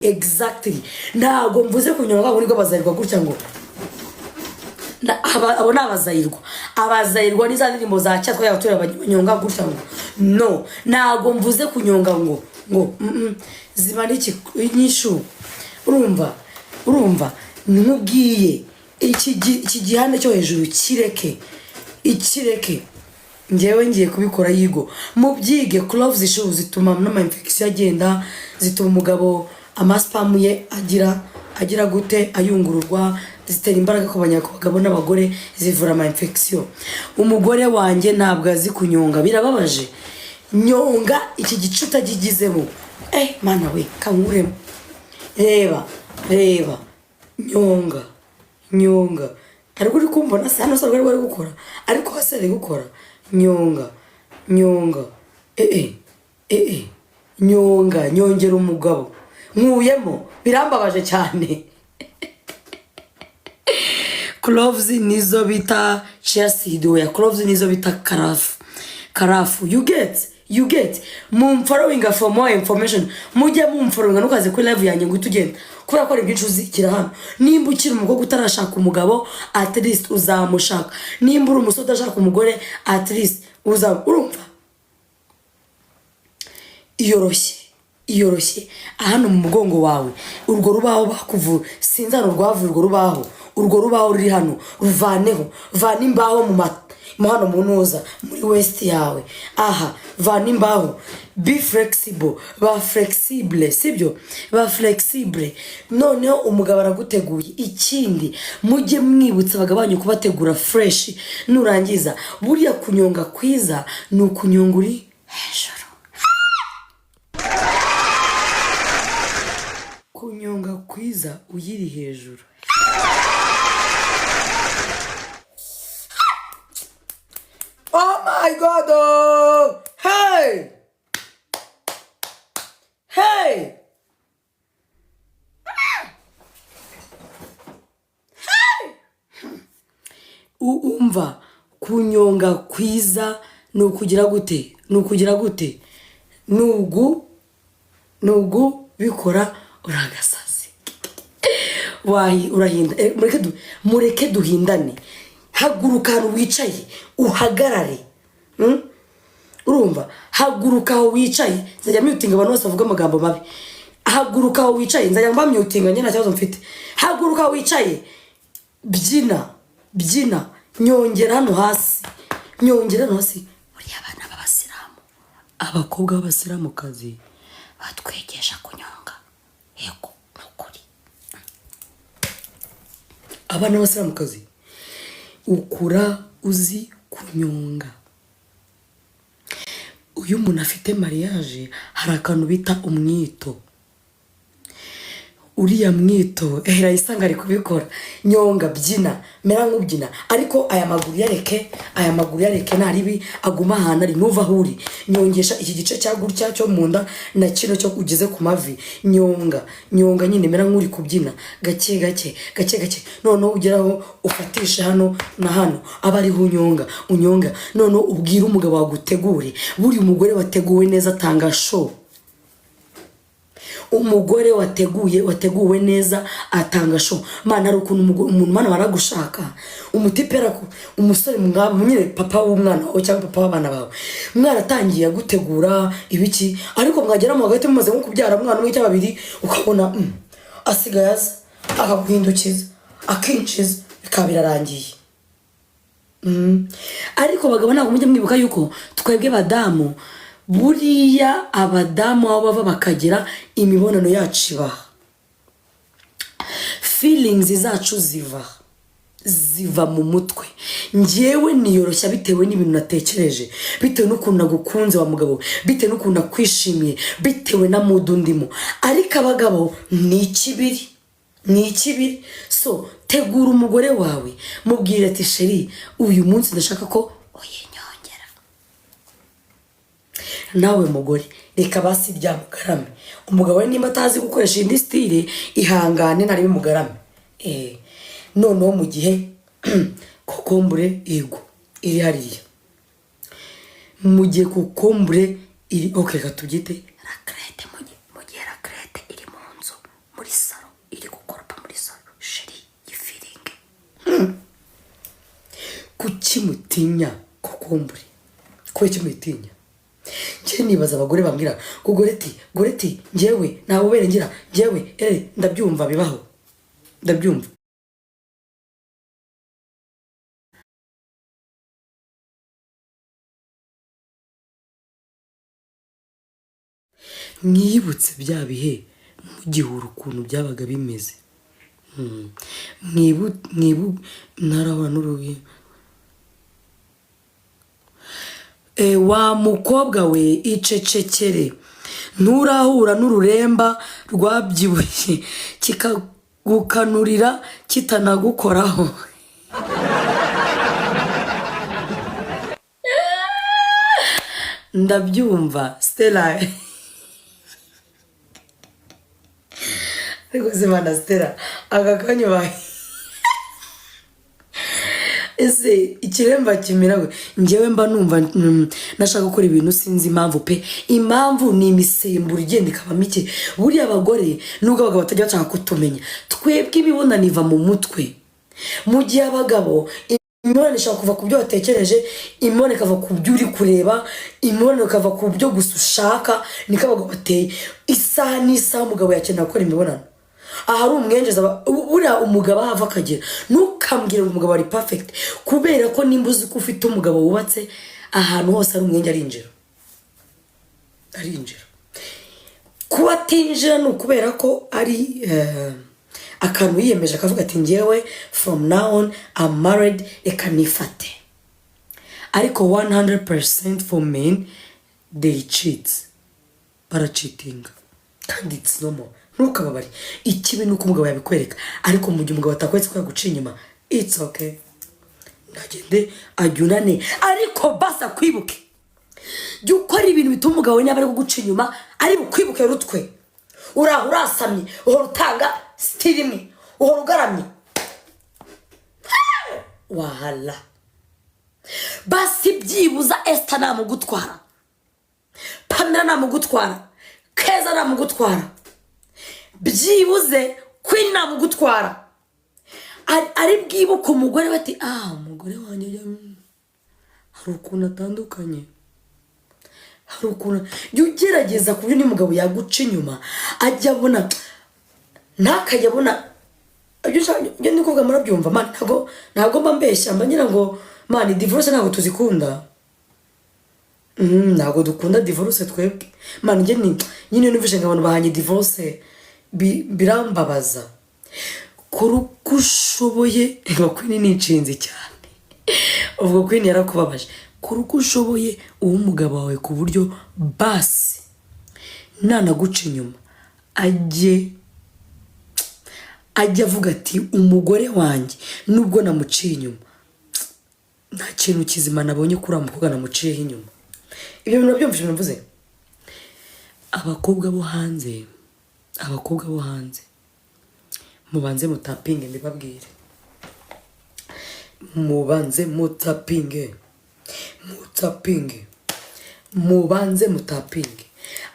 exactly ntago mvuze kunyonga ngo niko bazayirwa gutya ngo abo abazayirwa ni za ndirimbo za cyatwa y'abatura banyonga gutya ngo no ntago mvuze kunyonga ngo ziba n'iki inyishu urumva nkubwiye iki gihande cyo hejuru ikireke ngewe ngiye kubikora yigo mubyige cloves zishu zituma n'ama infection agenda zituma umugabo amaspam ye agira gute ayungururwa zitera imbaraga ku banyakabagabo n'abagore zivura ama infection umugore wanjye ntabwo azi kunyonga birababaje nyonga iki gicuta gigizemo mana we kankuremo reba nyonga ariko uri kumbona sana so rwari gukora ariko hasere gukora nyonga nyongera umugabo nkuyemo birambabaje cyane cloves nizo bita chia seed ya cloves nizo bita karafu you get following for more information mujye following nukaze kuri live yanjye ngo tugenda kubera ko ari byinshi uzikira hano nimba ukiri umugabo utarashaka umugabo at least uzamushaka nimba uri umusore udashaka umugore at least urumva iyoroshye hano mu mugongo wawe urwo rubaho bakuvura sinzano rwavura urwo rubaho ruri hano ruvaneho vana imbaho mu hano munoza muri west yawe vana imbaho be flexible sibyo ba flexible noneho umugabo araguteguye ikindi mujye mwibutsa abagabanye kubategura fresh nurangiza buriya kunyonga kwiza ni ukunyonga uri hejuru kunyonga kwiza uyiri hejuru oh my god hey umva kunyonga kwiza nukugira gute nugu bikora uragasazi urahinda mureke duhindane haguruka wicaye uhagarare urumva haguruka wicaye nzajya myutinga abantu bose bavuga amagambo mabi haguruka wicaye nzajya mbamyutinga nyine cyazo mfite haguruka wicaye byina nyongera hano hasi buriya abana b'abasilamu abakobwa b'abasilamukazi batwegesha kunyonga yego nukuri abana b'abasilamukazi ukura uzi kunyonga uyu umuntu afite mariage hari akantu bita umwito uriya mwito irayisanga ari kubikora nyonga byina mera nk'ubyina ariko aya maguru yareke naribi aguma ahantu ari nuva huri nyongesha iki gice cya gutya cyo munda na kino cyo ugeze ku mavi nyonga nyine mera nk'uri kubyina gake noneho ugeraho ufatisha hano na hano aba ari unyonga noneho ubwira umugabo wagutegure buri umugore wateguwe neza atanga show umugore wateguwe neza atanga show mana ari ukuntu umuntu mana baragushaka umutipera umusore nyine papa w'umwana wawe cyangwa papa w'abana bawe mwaratangiye gutegura ibiki ariko mwagera mu hagati mumaze nko kubyara umwana umwe cyangwa babiri ukabona asigaye aza akaguhindukiza akinciza bikaba birarangiye ariko bagabo ntabwo mujye mwibuka yuko twebwe badamu buriya abadamu aho bava bakagira imibonano yacu ibaha feelings zacu ziva mu mutwe njyewe niyoroshya bitewe n'ibintu natekereje bitewe n'ukuntu nagukunze wa mugabo bitewe n'ukuntu nakwishimiye bitewe na mood ndimo ariko abagabo ni ikibiri so tegura umugore wawe mubwire ati sheri uyu munsi ndashaka ko uyinyongera nawe mugore reka basi rya mugarame umugabo we nimba atazi gukoresha indi style ihangane nari mugarame noneho mu gihe kokombure iri hariya mu gihe kokombure iri okay katubyite rakrete mu gihe rakrete iri mu nzu mutinya kokombure? Kubera iki muyitinya? Njye nibaza abagore bambwira ngo goreti njyewe nta bubere ngira, njyewe ndabyumva bibaho, ndabyumva. Mwibutse bya bihe mugihura ukuntu byabaga bimeze. Ntaraba n'urugi. Wa mukobwa we icecekere, nturahura n'ururemba rwabyibushye kikagukanurira kitanagukoraho. Ndabyumva Stella. Ariko Zimana Stella aka kanya bahe ese ikiremba kimirawe njyewe mba numva nashaka gukora ibintu sinzi impamvu pe. Impamvu ni imisemburo igenda ikaba mike. Buriya abagore nubwo abagabo batajya bashaka kutumenya, twebwe imibonano iva mu mutwe, mu gihe abagabo imibonano ishaka kuva ku byo watekereje, imibonano ikava ku byo uri kureba, imibonano ikava ku byo gusa ushaka. Niko abagabo bateye. Isaha n'isaha umugabo yakenera gukora imibonano. Ahari umwenjeza buriya umugabo ahava akagera. Ntukambwire ngo umugabo ari perfect, kubera ko nimba uzi ko ufite umugabo wubatse ahantu hose ari umwenge arinjira. Kuba atinjira ni ukubera ko ari akantu yiyemeje akavuga ati njyewe from now on I'm married, reka nifate. Ariko 100% for men they cheat, baracheatinga kandi it's normal. Ntukababare. Ikibi nuko umugabo yabikwereka, ariko mu gihe umugabo atakweretse ko yaguca inyuma, it's okay. Nagende ajyunane, ariko basa kwibuke. Jya ukora ibintu bituma umugabo we nabari kuguca inyuma ari bukwibuke rutwe. Uraho urasamye, uhora utanga stili imwe, uhora ugaramye. Wahala. Basi byibuza Esther namugutwara, Pamela namugutwara, Keza namugutwara, byibuze Queen namugutwara. Ari bwibuka umugore bati umugore wanjye hari ukuntu atandukanye, hari ukuntu jya ugerageza ku buryo n'umugabo yaguca inyuma ajya abona, ntakajya abona. Ibyo ndi kuvuga murabyumva man, ntabwo mba mbeshya, mba ngira ngo man divorce ntabwo tuzikunda. Ntabwo dukunda divorce twebwe man. Njye nyine numvise ngo abantu bahanye divorce birambabaza. Kuri uko ushoboye, ngo Queen ni inshinzi cyane, ubwo Queen yarakubabaje. Kuri uko ushoboye uwo umugabo wawe ku buryo basi nanaguca inyuma ajye avuga ati umugore wanjye nubwo namuciye inyuma nta kintu kizima nabonye kuri amukobwa namuciyeho inyuma. Ibyo bintu byumvise mvuze. Abakobwa bo hanze mubanze mutapinge, mbibabwire, mubanze mutapinge.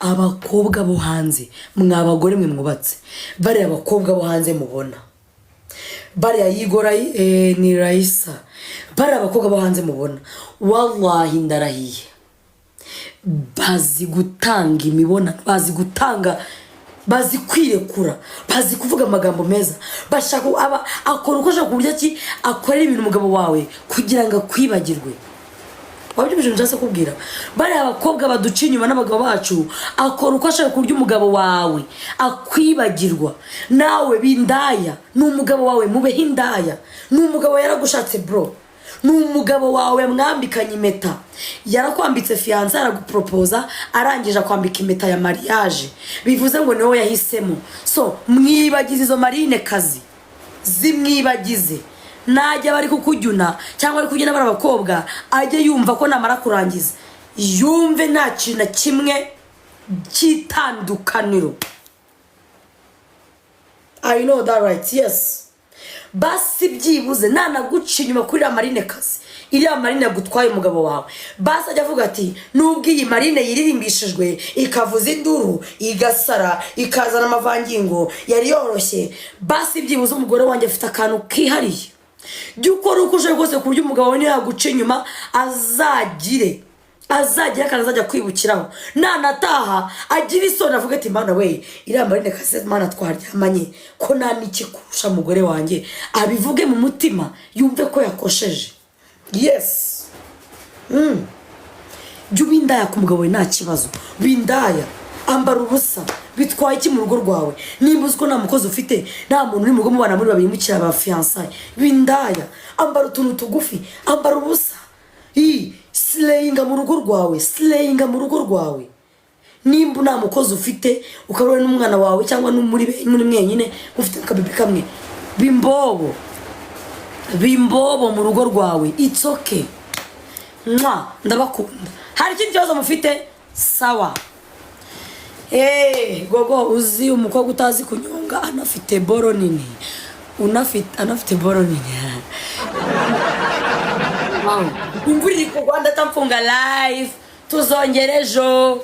Abakobwa bo hanze, mwabagore mwe mwubatse, bari abakobwa bo hanze mubona, bari ayigora ni Raisa, bari abakobwa bo hanze mubona, wallahi ndarahiye bazi gutanga imibonano, bazi kwirekura, bazi kuvuga amagambo meza, bashaka akora uko ashaka kuburyo ki akorera ibintu umugabo wawe kugira ngo akwibagirwe. Wabyumvise njase kubwira, bari abakobwa baduca inyuma n'abagabo bacu, akora uko ashaka kuburyo umugabo wawe akwibagirwa. Nawe bindaya n'umugabo wawe mubeho indaya, n'umugabo yaragushatse bro, n'umugabo wawe mwambikanye impeta, yarakwambitse fiance, aragupropoza, arangije akwambika impeta ya mariage, bivuze ngo niwe yahisemo. So mwibagize izo marine kazi, zimwibagize. Najya bari kukujyuna cyangwa ari kujyana bari abakobwa, ajye yumva ko namara kurangiza yumve nta kintu na kimwe cy'itandukaniro. I know that right, yes. Basi byibuze nanaguca inyuma kuri la marine kazi, iriya marine yagutwaye umugabo wawe, basi ajya avuga ati nubwo iyi marine yiririmbishijwe ikavuza induru igasara ikazana amavangingo yari yoroshye, basi byibuze umugore wanjye afite akantu kihariye. jya ukora uko ushoboye rwose ku buryo umugabo we yaguca inyuma azagire kandi azajya kwibukiraho nanataha agira isoni avuga ati mana we iriya marine kase mana twaryamanye ko nta n'iki kurusha umugore wanjye abivuge mu mutima yumve ko yakosheje. Yes. jya uba indaya ku mugabo we nta kibazo, bindaya ambara ubusa bitwaye iki mu rugo rwawe? nimba uzi ko nta mukozi ufite, nta muntu uri mu rugo mubana muri babiri mukiri aba fiyansaye, bindaya ambara utuntu tugufi, ambara ubusa, sireyinga mu rugo rwawe, sireyinga mu rugo rwawe. nimba nta mukozi ufite ukaba n'umwana wawe cyangwa muri mwenyine ufite akabibi kamwe, bimbobo mu rugo rwawe, it's okay. Ndabakunda. Hari ikindi kibazo mufite? Sawa. Gogo uzi umukobwa utazi kunyonga anafite boro nini, anafite boro nini. Imvura iri kugwa ndatamfunga live, tuzongera ejo.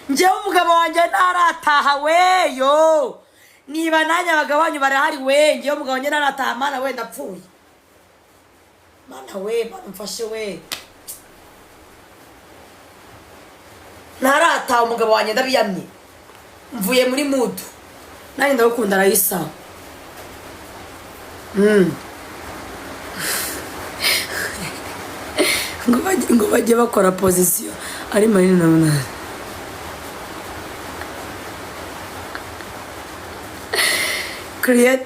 Njyewe umugabo wanjye ntarataha weyo, niba nanjye abagabo banyu barahari we, njyewe umugabo wanjye ntarataha, mana we ndapfuye, mana we, mana mfashe we, ntarataha umugabo wanjye ndabiyamye, mvuye muri mudu, nanjye ndagukunda Raisa. ngo bajye bakora pozisiyo ari manini na munani. Create